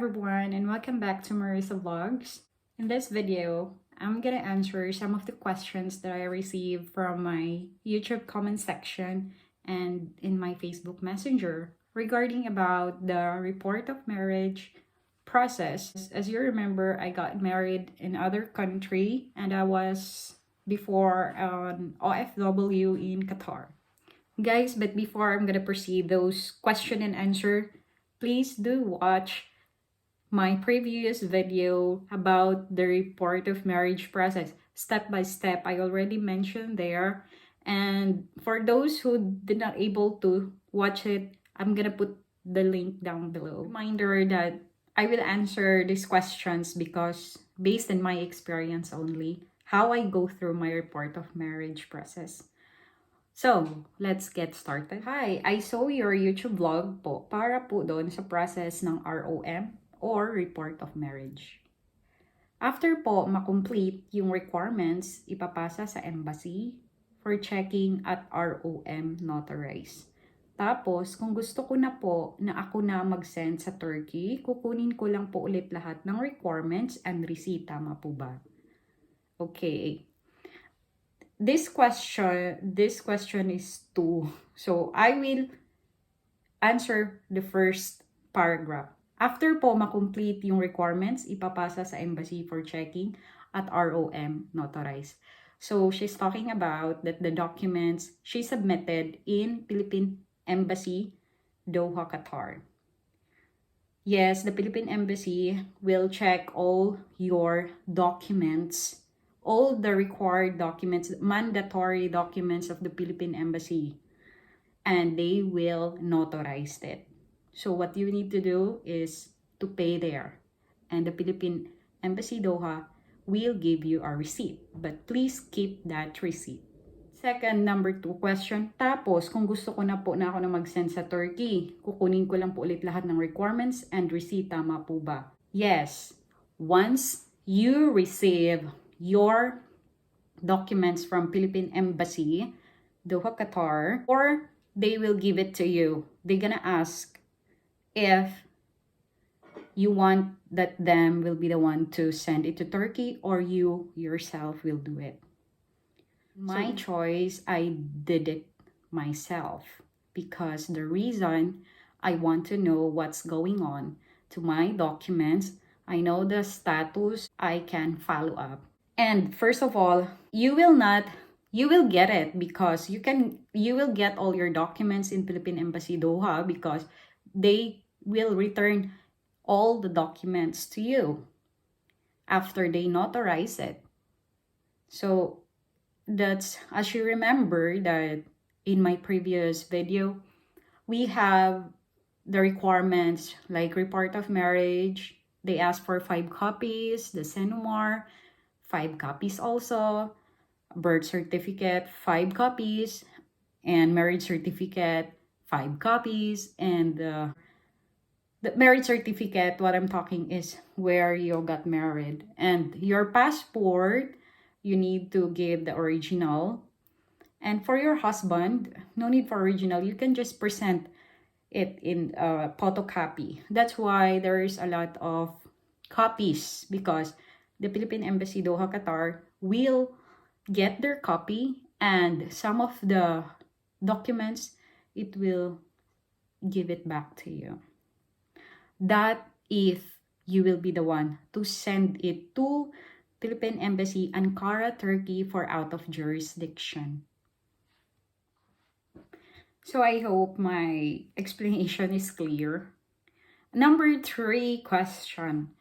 everyone, and welcome back to Marisa Vlogs. In this video, I'm gonna answer some of the questions that I received from my YouTube comment section and in my Facebook Messenger regarding about the report of marriage process. As you remember, I got married in other country and I was before an OFW in Qatar. Guys, but before I'm gonna proceed those question and answer, please do watch my previous video about the report of marriage process. Step by step, I already mentioned there. And for those who did not able to watch it, I'm gonna put the link down below. Reminder that I will answer these questions because based on my experience only, how I go through my report of marriage process. So, let's get started. Hi, I saw your YouTube vlog po para po doon sa process ng ROM or Report of Marriage. After po makomplete yung requirements, ipapasa sa embassy for checking at ROM notarized. Tapos, kung gusto ko na po na ako na mag-send sa Turkey, kukunin ko lang po ulit lahat ng requirements and receipt. Tama po ba? Okay. This question is two. So, I will answer the first paragraph. After po makomplete yung requirements, ipapasa sa embassy for checking at ROM notarized. So, she's talking about that the documents she submitted in Philippine Embassy, Doha, Qatar. Yes, the Philippine Embassy will check all your documents, all the required documents, mandatory documents of the Philippine Embassy, and they will notarize it. So what you need to do is to pay there, and the Philippine Embassy Doha will give you a receipt, but please keep that receipt. Second, number 2 question. Tapos, kung gusto ko na po na ako na mag-send sa Turkey, kukunin ko lang po ulit lahat ng requirements and receipt. Tama po ba? Yes. Once you receive your documents from Philippine Embassy, Doha, Qatar, or they will give it to you. They're gonna ask if you want that them will be the one to send it to Turkey or you yourself will do it. My choice, I did it myself because the reason I want to know what's going on to my documents, I know the status, I can follow up. And first of all, you will get it because you will get all your documents in Philippine Embassy Doha because they will return all the documents to you after they notarize it. So that's, as you remember that in my previous video, we have the requirements like report of marriage. They ask for 5 copies, the Senomar, 5 copies also, birth certificate, 5 copies, and marriage certificate, 5 copies, and the marriage certificate, what I'm talking is where you got married. And your passport, you need to give the original. And for your husband, no need for original. You can just present it in a photocopy. That's why there is a lot of copies because the Philippine Embassy Doha, Qatar will get their copy and some of the documents, it will give it back to you. That if you will be the one to send it to Philippine Embassy, Ankara, Turkey for out of jurisdiction. So I hope my explanation is clear. Number 3 question.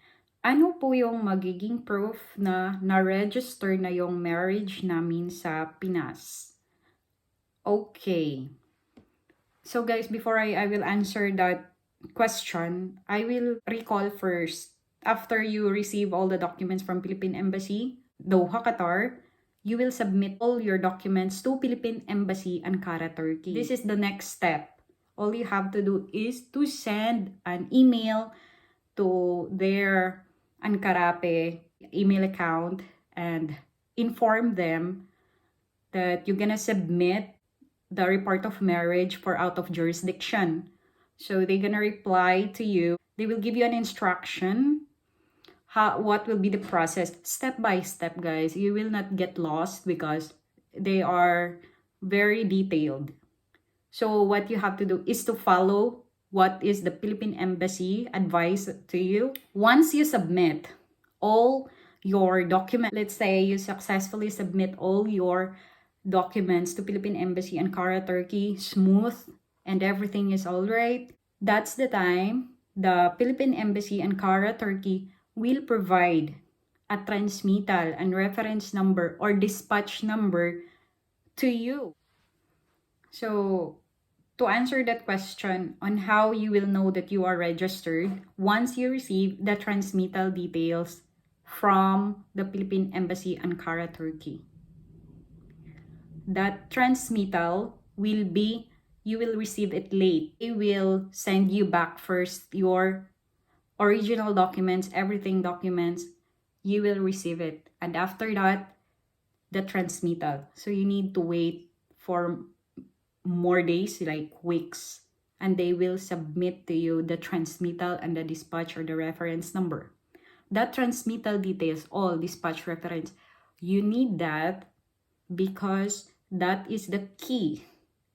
Ano po yung magiging proof na na-register na yung marriage namin sa Pinas? Okay. So guys, before I will answer that question, I will recall first. After you receive all the documents from Philippine Embassy, Doha, Qatar, you will submit all your documents to Philippine Embassy, Ankara, Turkey. This is the next step. All you have to do is to send an email to their Ankarape email account and inform them that you're gonna submit the report of marriage for out of jurisdiction So they're gonna reply to you. They will give you an instruction what will be the process step by step, guys. You will not get lost because they are very detailed. So what you have to do is to follow what is the Philippine Embassy advice to you. Once you submit all your documents, let's say you successfully submit all your documents to Philippine Embassy Ankara, Turkey, smooth, and everything is all right, that's the time the Philippine Embassy Ankara, Turkey will provide a transmittal and reference number or dispatch number to you. So to answer that question on how you will know that you are registered, once you receive the transmittal details from the Philippine Embassy Ankara, Turkey. That transmittal will be, you will receive it late. They will send you back first your original documents, everything documents, you will receive it. And after that, the transmittal. So you need to wait for more days, like weeks, and they will submit to you the transmittal and the dispatch or the reference number. That transmittal details, all dispatch reference, you need that because that is the key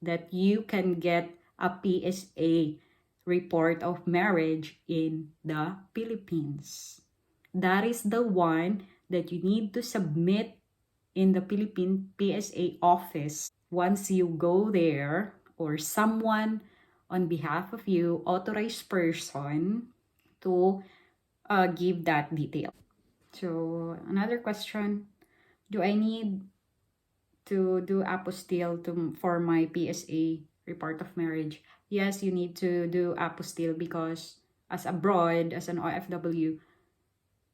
that you can get a PSA report of marriage in the Philippines. That is the one that you need to submit in the Philippine PSA office. Once you go there, or someone on behalf of you, authorized person, to give that detail. So another question, do I need to do apostille for my PSA report of marriage? Yes, you need to do apostille because as abroad, as an OFW,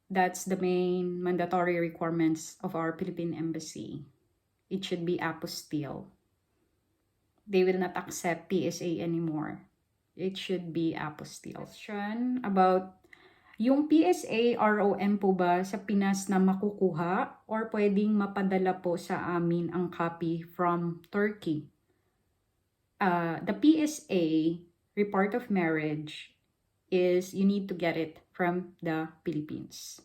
that's the main mandatory requirements of our Philippine Embassy. It should be apostille. They will not accept PSA anymore. It should be apostille. Question about yung PSA ROM po ba sa Pinas na makukuha or pwedeng mapadala po sa amin ang copy from Turkey? The PSA report of marriage is you need to get it from the Philippines.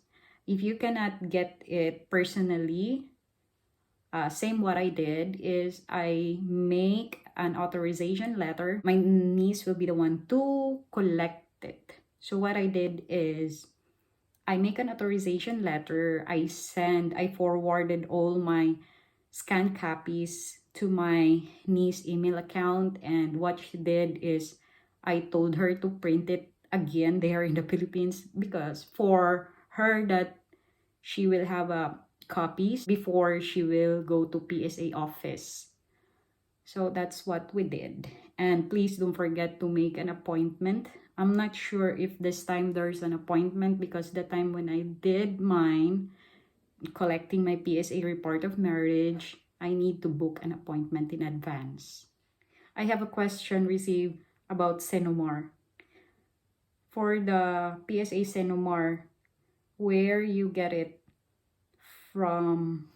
If you cannot get it personally, same what I did is I make an authorization letter. My niece will be the one to collect it. So what I did is I make an authorization letter. I forwarded all my scanned copies to my niece's email account. And what she did is I told her to print it again there in the Philippines because for her that she will have copies before she will go to PSA office. So that's what we did. And please don't forget to make an appointment. I'm not sure if this time there's an appointment because the time when I did mine, collecting my PSA report of marriage, I need to book an appointment in advance. I have a question received about Senomar. For the PSA Senomar, where you get it from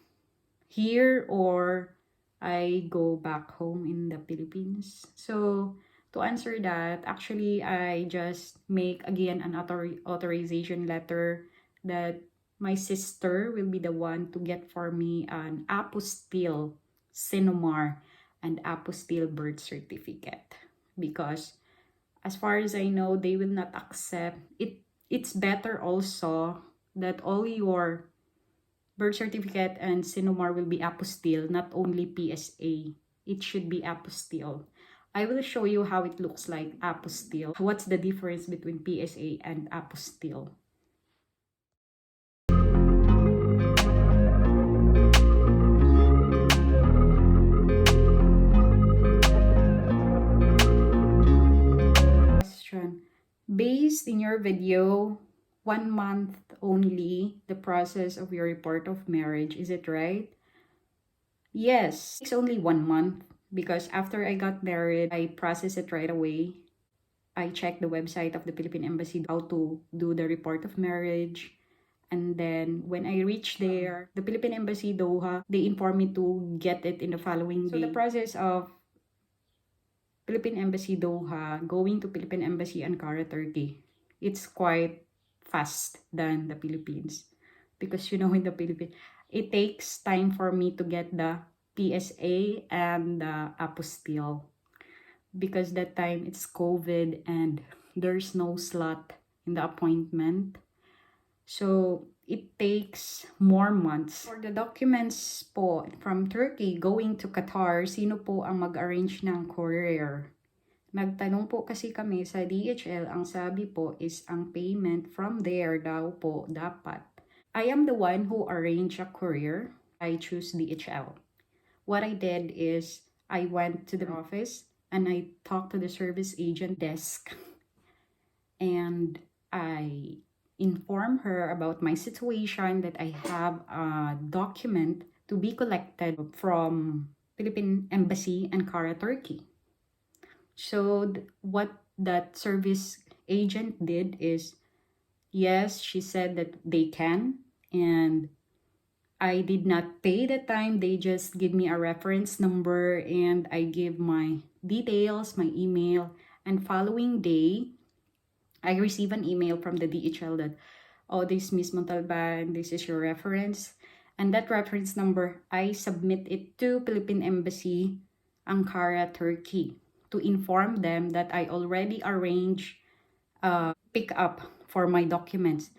here or I go back home in the Philippines? So to answer that, actually I just make again an authorization letter that my sister will be the one to get for me an apostille Senomar and apostille birth certificate, because as far as I know, they will not accept it. It's better also that all your birth certificate and Senomar will be apostille, not only PSA. It should be apostille. I will show you how it looks like apostille. What's the difference between PSA and apostille? Question. Based in your video, 1 month only the process of your report of marriage, is it right? Yes, it's only 1 month because after I got married, I process it right away. I checked the website of the Philippine Embassy how to do the report of marriage. And then when I reached there, the Philippine Embassy Doha, they informed me to get it in the following day. So the process of Philippine Embassy Doha going to Philippine Embassy Ankara, Turkey, it's quite fast than the Philippines. Because you know, in the Philippines, it takes time for me to get the PSA and the apostille. Because that time it's COVID and there's no slot in the appointment. So, it takes more months. For the documents po from Turkey going to Qatar, sino po ang mag-arrange ng courier? Nagtanong po kasi kami sa DHL, ang sabi po is ang payment from there daw po dapat. I am the one who arranged a courier. I choose DHL. What I did is I went to the office and I talked to the service agent desk and I inform her about my situation, that I have a document to be collected from Philippine Embassy Ankara, Turkey. So what that service agent did is, yes, she said that they can, and I did not pay the time. They just give me a reference number and I give my details, my email, and following day, I receive an email from the DHL that, oh, this Miss Montalban, this is your reference. And that reference number, I submit it to Philippine Embassy, Ankara, Turkey, to inform them that I already arranged pick up for my documents.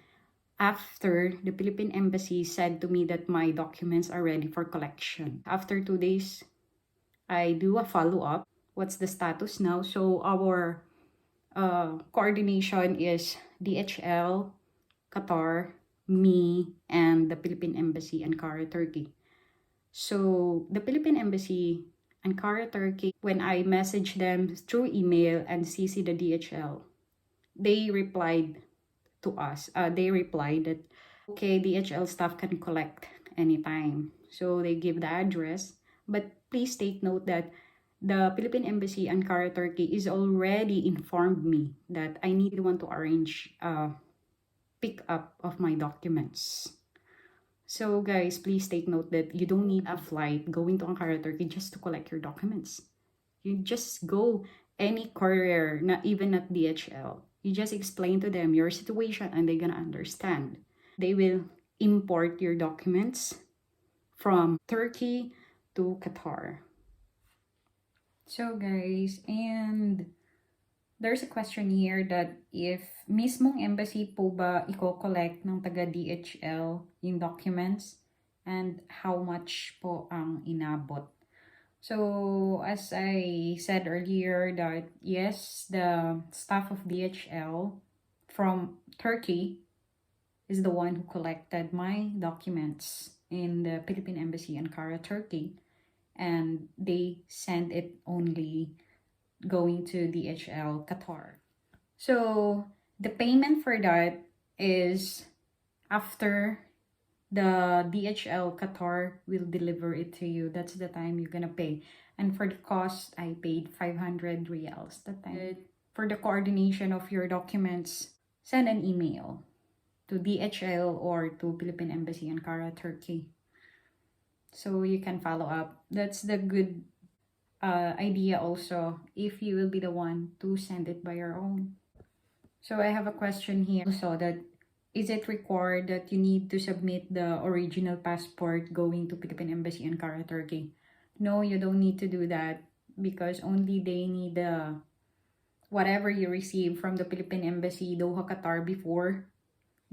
After the Philippine Embassy said to me that my documents are ready for collection. After 2 days, I do a follow-up. What's the status now? So our coordination is DHL, Qatar, me, and the Philippine Embassy, Ankara, Turkey. So the Philippine Embassy, Ankara, Turkey, when I messaged them through email and CC the DHL, they replied to us. They replied that, okay, DHL staff can collect anytime. So they give the address. But please take note that the Philippine Embassy Ankara, Turkey is already informed me that I need to arrange a pick up of my documents. So guys, please take note that you don't need a flight going to Ankara, Turkey just to collect your documents. You just go any courier, not even at DHL. You just explain to them your situation and they're gonna understand. They will import your documents from Turkey to Qatar. So guys, and there's a question here that if mismong embassy po ba i-collect ng taga DHL yung documents and how much po ang inabot. So as I said earlier that yes, the staff of DHL from Turkey is the one who collected my documents in the Philippine Embassy in Ankara, Turkey. And they send it only going to DHL Qatar. So the payment for that is after the DHL Qatar will deliver it to you. That's the time you're gonna pay. And for the cost, I paid 500 reals that time. For the coordination of your documents, send an email to DHL or to Philippine Embassy in Ankara, Turkey. So you can follow up. That's the good idea also if you will be the one to send it by your own. So I have a question here also that is it required that you need to submit the original passport going to Philippine Embassy in Ankara, Turkey? No, you don't need to do that because only they need the whatever you receive from the Philippine Embassy Doha, Qatar before.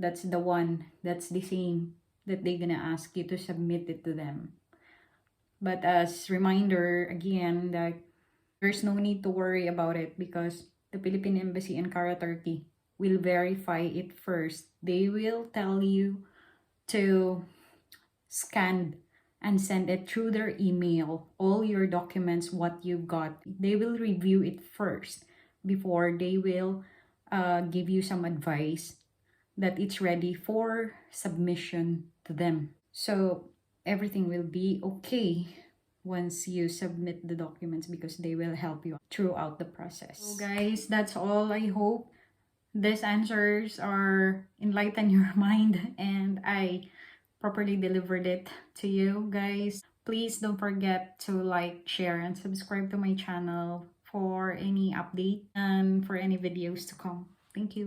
That's the one. That's the same that they're gonna ask you to submit it to them. But as reminder again that there's no need to worry about it because the Philippine Embassy in Ankara, Turkey will verify it first. They will tell you to scan and send it through their email, all your documents, what you've got. They will review it first before they will give you some advice that it's ready for submission to them. So everything will be okay once you submit the documents because they will help you throughout the process. So guys, that's all. I hope these answers are enlighten your mind and I properly delivered it to you guys. Please don't forget to like, share, and subscribe to my channel for any update and for any videos to come. Thank you.